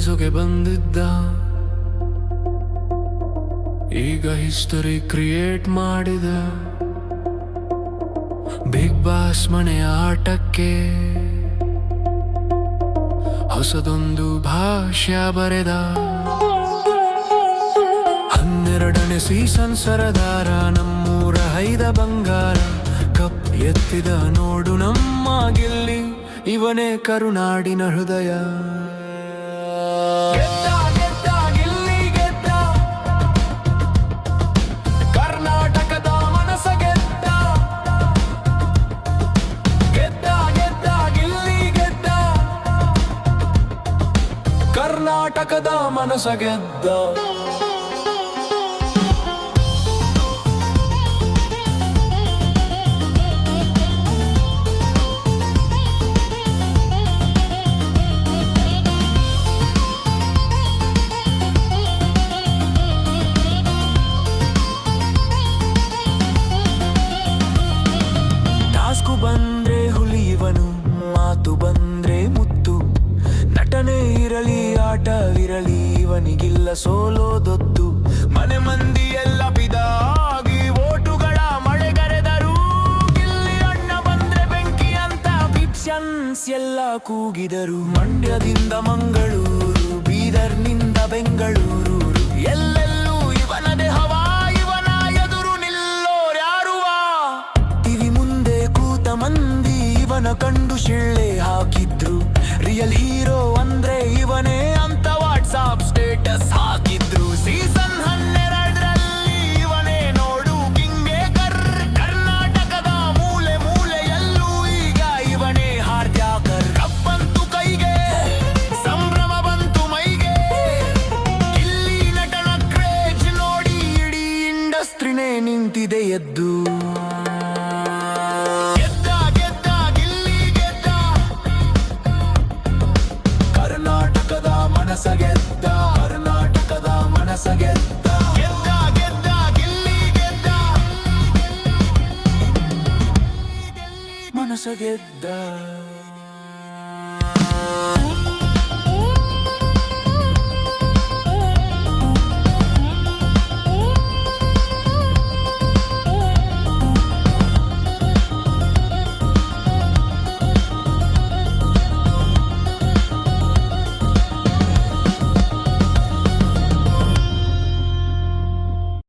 ಉಳಿಸೋಕೆ ಬಂದಿದ್ದ, ಈಗ ಹಿಸ್ಟರಿ ಕ್ರಿಯೇಟ್ ಮಾಡಿದ. ಬಿಗ್ ಬಾಸ್ ಮನೆಯ ಆಟಕ್ಕೆ ಹೊಸದೊಂದು ಭಾಷ್ಯ ಬರೆದ. 12ನೇ ಸೀಸನ್ ಸರದಾರ, ನಮ್ಮೂರ ಹೈದ ಬಂಗಾರ. ಕಪ್ ಎತ್ತಿದ ನೋಡು ನಮ್ಮ ಗಿಲ್ಲಿ, ಇವನೇ ಕರುನಾಡಿನ ಹೃದಯ. ಗೆದ್ದ ಗೆದ್ದ ಗಿಲ್ಲಿ ಗೆದ್ದ, ಕರ್ನಾಟಕದ ಮನಸ ಗೆದ್ದ. ಗೆದ್ದ ಗೆದ್ದ ಗಿಲ್ಲಿ ಗೆದ್ದ, ಕರ್ನಾಟಕದ ಮನಸ ಗೆದ್ದ. ಬಂದ್ರೆ ಹುಲಿ ಇವನು, ಮಾತು ಬಂದ್ರೆ ಮುತ್ತು. ನಟನೆ ಇರಲಿ ಆಟವಿರಲಿ, ಇವನಿಗಿಲ್ಲ ಸೋಲೋದೊತ್ತು. ಮನೆ ಮಂದಿ ಎಲ್ಲ ಬಿದಾಗಿ ಓಟುಗಳ ಮಳೆಗರೆದರು. ಗಿಲ್ಲಿ ಅಣ್ಣ ಬಂದ್ರೆ ಬೆಂಕಿ ಅಂತ ಪಿಪ್ಷನ್ಸ್ ಎಲ್ಲ ಕೂಗಿದರು. ಮಂಡ್ಯದಿಂದ ಮಂಗಳೂರು, ಬೀದರ್ನಿಂದ ಬೆಂಗಳೂರು, ಎಲ್ಲೆಲ್ಲೂ ಇವನದೇ ಹವಾ. ಇವನ ಎದುರು ನಿಲ್ಲೋರ್ಯಾರುವ? ಟಿವಿ ಮುಂದೆ ಕೂತ ಮಂದಿ ಇವನ ಕಂಡು ಶಿಳ್ಳೆ ಹಾಕಿದ್ರು. ರಿಯಲ್ ಹೀರೋ ಅಂದ್ರೆ ಇವನೇ ಅಂತ ವಾಟ್ಸಾಪ್ ಸ್ಟೇಟಸ್ ಹಾಕಿದ್ರು. ಸೀಸನ್ 12ರಲ್ಲಿ ಇವನೇ ನೋಡು ಕಿಂಗ್ ಮೇಕರ್. ಕರ್ನಾಟಕದ ಮೂಲೆ ಮೂಲೆಯಲ್ಲೂ ಈಗ ಇವನೇ ಹಾರ್ದ್ಯಾಕರ್. ಕಪ್ಪಂತು ಕೈಗೆ, ಸಂಭ್ರಮ ಬಂತು ಮೈಗೆ. ಇಲ್ಲಿ ನಟನ ಕ್ರೇಜ್ ನೋಡಿ ಇಡೀ ಇಂಡಸ್ಟ್ರಿನೇ ನಿಂತಿದೆ ಎದ್ದು. ಮನಸ ಗೆದ್ದ, ಕರ್ನಾಟಕದ ಮನಸ ಗೆದ್ದ. ಗೆದ್ದ ಗೆದ್ದ ಗಿಲ್ಲಿ ಗೆದ್ದ, ಮನಸ ಗೆದ್ದ.